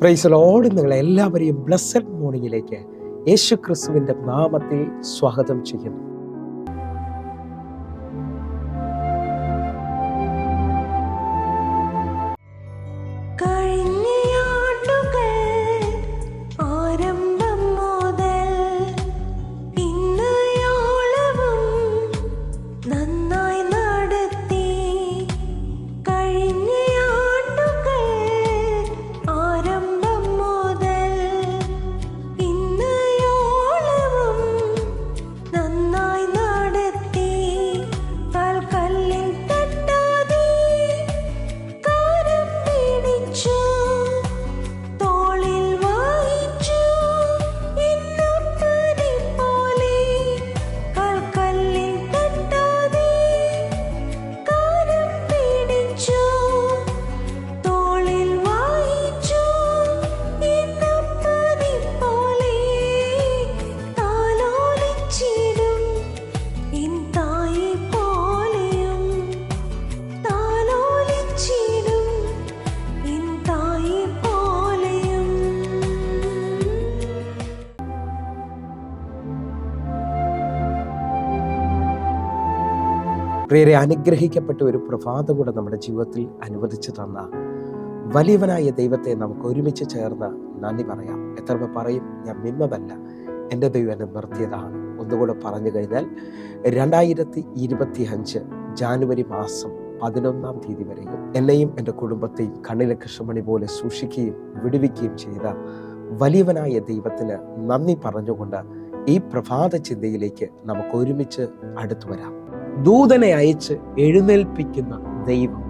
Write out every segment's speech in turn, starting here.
Praise Lord. നിങ്ങളെ എല്ലാവരെയും blessed മോർണിംഗിലേക്ക് യേശു ക്രിസ്തുവിൻ്റെ നാമത്തിൽ സ്വാഗതം ചെയ്യുന്നു. പ്രിയരെ, അനുഗ്രഹിക്കപ്പെട്ട ഒരു പ്രഭാതം കൂടെ നമ്മുടെ ജീവിതത്തിൽ അനുവദിച്ചു തന്ന വലിയവനായ ദൈവത്തെ നമുക്ക് ഒരുമിച്ച് ചേർന്ന് നന്ദി പറയാം. എത്ര പറയും, ഞാൻ നിന്നതല്ല, എൻ്റെ ദൈവം എന്നെ നിർത്തിയതാണ്. ഒന്നുകൂടെ പറഞ്ഞു കഴിഞ്ഞാൽ 2025 ജാനുവരി മാസം 11-ാം തീയതി വരെയും എന്നെയും എൻ്റെ കുടുംബത്തെയും കണ്ണിലെ കൃഷ്ണമണി പോലെ സൂക്ഷിക്കുകയും വിടുവിക്കുകയും ചെയ്ത വലിയവനായ ദൈവത്തിന് നന്ദി പറഞ്ഞുകൊണ്ട് ഈ പ്രഭാത ചിന്തയിലേക്ക് നമുക്ക് ഒരുമിച്ച് അടുത്തു വരാം. ദൂതനെ അയച്ച് എഴുന്നേൽപ്പിക്കുന്ന ദൈവം.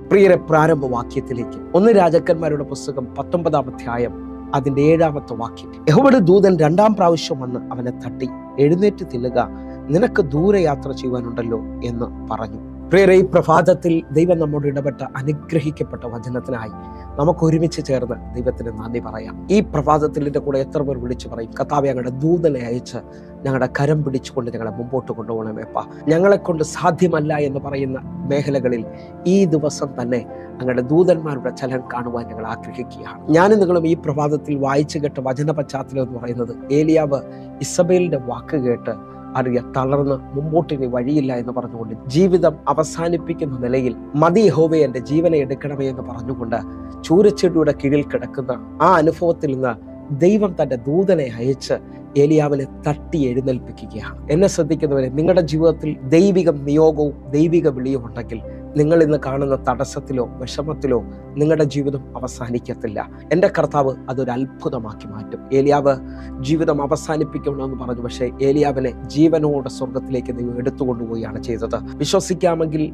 പ്രിയരെ, പ്രാരംഭവാക്യത്തിലേക്ക് 1 രാജാക്കന്മാരുടെ പുസ്തകം 19-ാം അധ്യായം അതിന്റെ 7-ാമത്തെ വാക്യം. യഹോവയുടെ ദൂതൻ 2-ാം പ്രാവശ്യം വന്ന് അവനെ തട്ടി, എഴുന്നേറ്റ് തിന്നുക, നിനക്ക് ദൂരയാത്ര ചെയ്യുവാനുണ്ടല്ലോ എന്ന് പറഞ്ഞു. പ്രിയരെ, ഈ പ്രഭാതത്തിൽ ദൈവം നമ്മോട് ഇടപെട്ട അനുഗ്രഹിക്കപ്പെട്ട വചനത്തിനായി നമുക്ക് ഒരുമിച്ച് ചേർന്ന് ദൈവത്തിന് നന്ദി പറയാം. ഈ പ്രഭാതത്തിൽ എൻ്റെ കൂടെ എത്ര പേർ വിളിച്ചു പറയും, കർത്താവേ, ഞങ്ങളുടെ ദൂതനെ അയച്ച് ഞങ്ങളുടെ കരം പിടിച്ചുകൊണ്ട് ഞങ്ങളെ മുമ്പോട്ട് കൊണ്ടുപോകണമേപ്പാ. ഞങ്ങളെ കൊണ്ട് സാധ്യമല്ല എന്ന് പറയുന്ന മേഖലകളിൽ ഈ ദിവസം തന്നെ ഞങ്ങളുടെ ദൂതന്മാരുടെ ചലനം കാണുവാൻ ഞങ്ങൾ ആഗ്രഹിക്കുകയാണ്. ഞാനും നിങ്ങളും ഈ പ്രഭാതത്തിൽ വായിച്ചു കേട്ട വചന പശ്ചാത്തലം എന്ന് പറയുന്നത്, ഏലിയാവ് ഇസബേലിന്റെ വാക്ക് കേട്ട് തളർന്ന് മുമ്പോട്ടിനി വഴിയില്ല എന്ന് പറഞ്ഞുകൊണ്ട് ജീവിതം അവസാനിപ്പിക്കുന്ന നിലയിൽ മതി യഹോവേ, എൻ്റെ ജീവനെ എടുക്കണമേ എന്ന് പറഞ്ഞുകൊണ്ട് ചൂരച്ചെടിയുടെ കീഴിൽ കിടക്കുന്ന ആ അനുഭവത്തിൽ നിന്ന് ദൈവം തൻ്റെ ദൂതനെ അയച്ച് ഏലിയാവിനെ തട്ടി എഴുന്നേൽപ്പിക്കുകയാണ്. എന്നെ ശ്രദ്ധിക്കുന്നവരെ, നിങ്ങളുടെ ജീവിതത്തിൽ ദൈവിക നിയോഗവും ദൈവിക വിളിയും ഉണ്ടെങ്കിൽ നിങ്ങൾ ഇന്ന് കാണുന്ന തടസ്സത്തിലോ വിഷമത്തിലോ നിങ്ങളുടെ ജീവിതം അവസാനിക്കത്തില്ല. എൻ്റെ കർത്താവ് അതൊരു അത്ഭുതമാക്കി മാറ്റും. ഏലിയാവ് ജീവിതം അവസാനിപ്പിക്കണമെന്ന് പറഞ്ഞു, പക്ഷേ ഏലിയാവിനെ ജീവനോടെ സ്വർഗത്തിലേക്ക് ദൈവം എടുത്തുകൊണ്ടുപോവുകയാണ് ചെയ്തത്. വിശ്വസിക്കാമെങ്കിൽ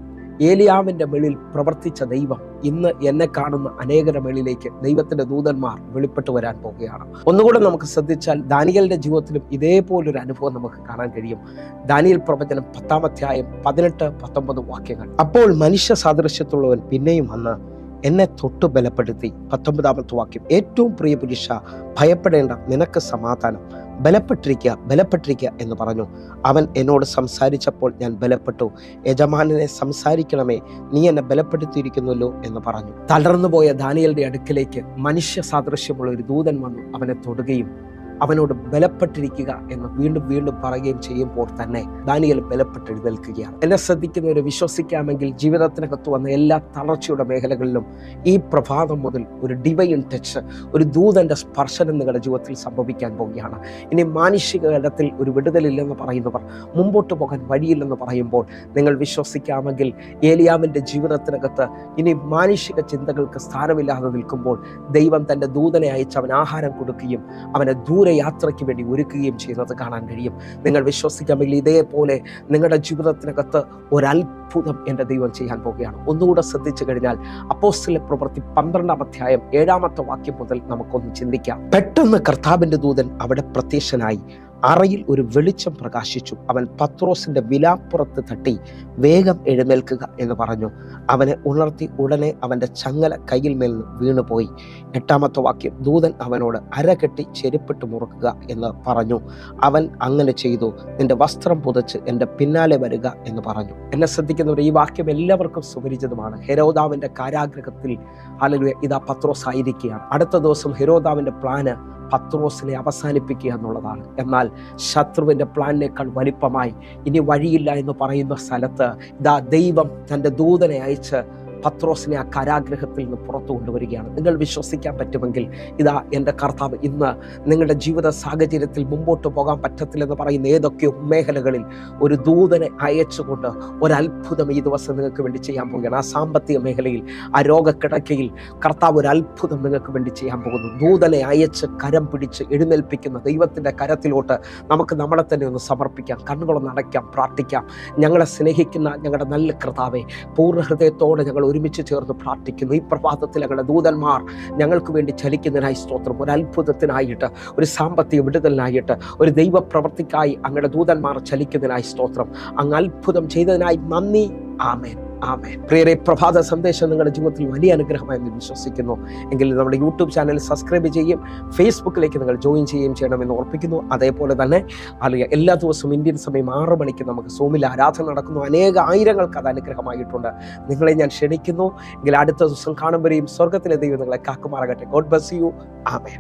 ഏലിയാവിന്റെ മേളിൽ പ്രവർത്തിച്ച ദൈവം ഇന്ന് എന്നെ കാണുന്ന അനേകരുടെ മേളിലേക്ക് ദൈവത്തിന്റെ ദൂതന്മാർ വെളിപ്പെട്ടു വരാൻ പോവുകയാണ്. ഒന്നുകൂടെ നമുക്ക് ശ്രദ്ധിച്ചാൽ ദാനിയേലിന്റെ ജീവിതത്തിലും ഇതേപോലൊരു അനുഭവം നമുക്ക് കാണാൻ കഴിയും. ദാനിയേൽ പ്രവചനം 10-ാം അധ്യായം 18-19 വാക്യങ്ങൾ. അപ്പോൾ മനുഷ്യ സാദൃശ്യത്തുള്ളവൻ പിന്നെയും വന്ന് എന്നെ തൊട്ടു ബലപ്പെടുത്തി. 19-ാമത്തെ വാക്യം. ഏറ്റവും പ്രിയ പുരുഷ, ഭയപ്പെടേണ്ട, നിനക്ക് സമാധാനം, ബലപ്പെട്ടിരിക്കുക എന്ന് പറഞ്ഞു. അവൻ എന്നോട് സംസാരിച്ചപ്പോൾ ഞാൻ ബലപ്പെട്ടു. യജമാനനെ സംസാരിക്കണമേ, നീ എന്നെ ബലപ്പെടുത്തിയിരിക്കുന്നുവല്ലോ എന്ന് പറഞ്ഞു. തളർന്നുപോയ ദാനിയേലിന്റെ അടുക്കലേക്ക് മനുഷ്യ സാദൃശ്യമുള്ള ഒരു ദൂതൻ വന്നു അവനെ തൊടുകയും അവനോട് ബലപ്പെട്ടിരിക്കുക എന്ന് വീണ്ടും വീണ്ടും പറയുകയും ചെയ്യുമ്പോൾ തന്നെ ദാനിയേൽ ബലപ്പെട്ടെഴുന്നേൽക്കുകയാണ്. എന്നെ ശ്രദ്ധിക്കുന്നവരെ, വിശ്വസിക്കാമെങ്കിൽ ജീവിതത്തിനകത്ത് വന്ന എല്ലാ തളർച്ചയുടെ മേഖലകളിലും ഈ പ്രഭാതം മുതൽ ഒരു ഡിവൈൻ ടച്ച്, ഒരു ദൂതന്റെ സ്പർശനം നിങ്ങളുടെ ജീവിതത്തിൽ സംഭവിക്കാൻ പോവുകയാണ്. ഇനി മാനുഷിക തലത്തിൽ ഒരു വിടുതലില്ലെന്ന് പറയുന്നവർ, മുമ്പോട്ട് പോകാൻ വഴിയില്ലെന്ന് പറയുമ്പോൾ നിങ്ങൾ വിശ്വസിക്കാമെങ്കിൽ ഏലിയാവിന്റെ ജീവിതത്തിനകത്ത് ഇനി മാനുഷിക ചിന്തകൾക്ക് സ്ഥാനമില്ലാതെ നിൽക്കുമ്പോൾ ദൈവം തൻ്റെ ദൂതനെ അയച്ച് അവൻ ആഹാരം കൊടുക്കുകയും അവനെ യാത്രയ്ക്ക് വേണ്ടി ഒരുക്കുകയും ചെയ്യുന്നത് കാണാൻ കഴിയും. നിങ്ങൾ വിശ്വസിക്കാമെങ്കിൽ ഇതേപോലെ നിങ്ങളുടെ ജീവിതത്തിനകത്ത് ഒരത്ഭുതം എൻ്റെ ദൈവം ചെയ്യാൻ പോവുകയാണ്. ഒന്നുകൂടെ ശ്രദ്ധിച്ചു കഴിഞ്ഞാൽ അപ്പോസ്തല പ്രവൃത്തി 12-ാം അധ്യായം 7-ാമത്തെ വാക്യം മുതൽ നമുക്കൊന്ന് ചിന്തിക്കാം. പെട്ടെന്ന് കർത്താവിന്റെ ദൂതൻ അവിടെ പ്രത്യക്ഷനായി അറയിൽ ഒരു വെളിച്ചം പ്രകാശിച്ചു. അവൻ പത്രോസിന്റെ വിലാപ്പുറത്ത് തട്ടി, വേഗം എഴുന്നേൽക്കുക എന്ന് പറഞ്ഞു. അവനെ ഉണർത്തി. ഉടനെ അവന്റെ ചങ്ങല കയ്യിൽ മേൽ വീണുപോയി. 8-ാമത്തെ വാക്യം, ദൂതൻ അവനോട് അരകെട്ടി ചെരുപ്പിട്ട് മുറുക്കുക എന്ന് പറഞ്ഞു. അവൻ അങ്ങനെ ചെയ്തു. നിന്റെ വസ്ത്രം പുതച്ച് എൻ്റെ പിന്നാലെ വരിക എന്ന് പറഞ്ഞു. എന്നെ ശ്രദ്ധിക്കുന്നവർ, ഈ വാക്യം എല്ലാവർക്കും സുപരിചിതമാണ്. ഹെരോദാവിന്റെ കാരാഗ്രഹത്തിൽ ഹല്ലേലൂയ ഇതാ പത്രോസ് ആയിരിക്കുകയാണ്. അടുത്ത ദിവസം ഹെരോദാവിന്റെ പ്ലാന് പത്രോസിനെ അവസാനിപ്പിക്കുക എന്നുള്ളതാണ്. എന്നാൽ ശത്രുവിൻ്റെ പ്ലാനിനേക്കാൾ വലിപ്പമായി ഇനി വഴിയില്ല എന്ന് പറയുന്ന സ്ഥലത്ത് ഇതാ ദൈവം തൻ്റെ ദൂതനെ അയച്ച് പത്രോസിനെ ആ കാരാഗ്രഹത്തിൽ നിന്ന് പുറത്തു കൊണ്ടുവരികയാണ്. നിങ്ങൾ വിശ്വസിക്കാൻ പറ്റുമെങ്കിൽ ഇതാ എൻ്റെ കർത്താവ് ഇന്ന് നിങ്ങളുടെ ജീവിത സാഹചര്യത്തിൽ മുമ്പോട്ട് പോകാൻ പറ്റത്തില്ലെന്ന് പറയുന്ന ഏതൊക്കെയോ മേഖലകളിൽ ഒരു ദൂതനെ അയച്ചുകൊണ്ട് ഒരത്ഭുതം ഈ ദിവസം നിങ്ങൾക്ക് വേണ്ടി ചെയ്യാൻ പോവുകയാണ്. ആ സാമ്പത്തിക മേഖലയിൽ, ആ രോഗക്കിടക്കയിൽ കർത്താവ് ഒരു അത്ഭുതം നിങ്ങൾക്ക് വേണ്ടി ചെയ്യാൻ പോകുന്നു. ദൂതനെ അയച്ച് കരം പിടിച്ച് എഴുന്നേൽപ്പിക്കുന്ന ദൈവത്തിൻ്റെ കരത്തിലോട്ട് നമുക്ക് നമ്മളെ തന്നെ ഒന്ന് സമർപ്പിക്കാം. കണ്ണുകളൊന്ന് അടയ്ക്കാം, പ്രാർത്ഥിക്കാം. ഞങ്ങളെ സ്നേഹിക്കുന്ന ഞങ്ങളുടെ നല്ല കർത്താവേ, പൂർണ്ണ ഹൃദയത്തോടെ ഞങ്ങൾ ഒരുമിച്ച് ചേർന്ന് പ്രാർത്ഥിക്കുന്നു. ഈ പ്രഭാതത്തിൽ ഞങ്ങളുടെ ദൂതന്മാർ ഞങ്ങൾക്ക് വേണ്ടി ചലിക്കുന്നതിനായി സ്തോത്രം. ഒരു അത്ഭുതത്തിനായിട്ട്, ഒരു സാമ്പത്തിക വിടുതലിനായിട്ട്, ഒരു ദൈവ പ്രവൃത്തിക്കായി അങ്ങയുടെ ദൂതന്മാർ ചലിക്കുന്നതിനായി സ്തോത്രം. അങ്ങ് അത്ഭുതം ചെയ്തതിനായി നന്ദി. ആമേൻ, ആമേൻ. പ്രിയരെ, പ്രഭാത സന്ദേശം നിങ്ങളുടെ ജീവിതത്തിൽ വലിയ അനുഗ്രഹമായി എന്ന് വിശ്വസിക്കുന്നു. എങ്കിൽ നമ്മുടെ യൂട്യൂബ് ചാനൽ സബ്സ്ക്രൈബ് ചെയ്യുകയും ഫേസ്ബുക്കിലേക്ക് നിങ്ങൾ ജോയിൻ ചെയ്യുകയും ചെയ്യണമെന്ന് ഓർപ്പിക്കുന്നു. അതേപോലെ തന്നെ അല്ലെങ്കിൽ എല്ലാ ദിവസവും ഇന്ത്യൻ സമയം 6 മണിക്ക് നമുക്ക് സൂമിൽ ആരാധന നടക്കുന്നു. ആയിരങ്ങൾക്ക് അത് അനുഗ്രഹമായിട്ടുണ്ട്. നിങ്ങളെ ഞാൻ ക്ഷണിക്കുന്നു. എങ്കിൽ അടുത്ത ദിവസം കാണുമ്പോഴേയും സ്വർഗത്തിലെ ദൈവം നിങ്ങളെ കാക്കുമാറാകട്ടെ. God bless you. ആമേൻ.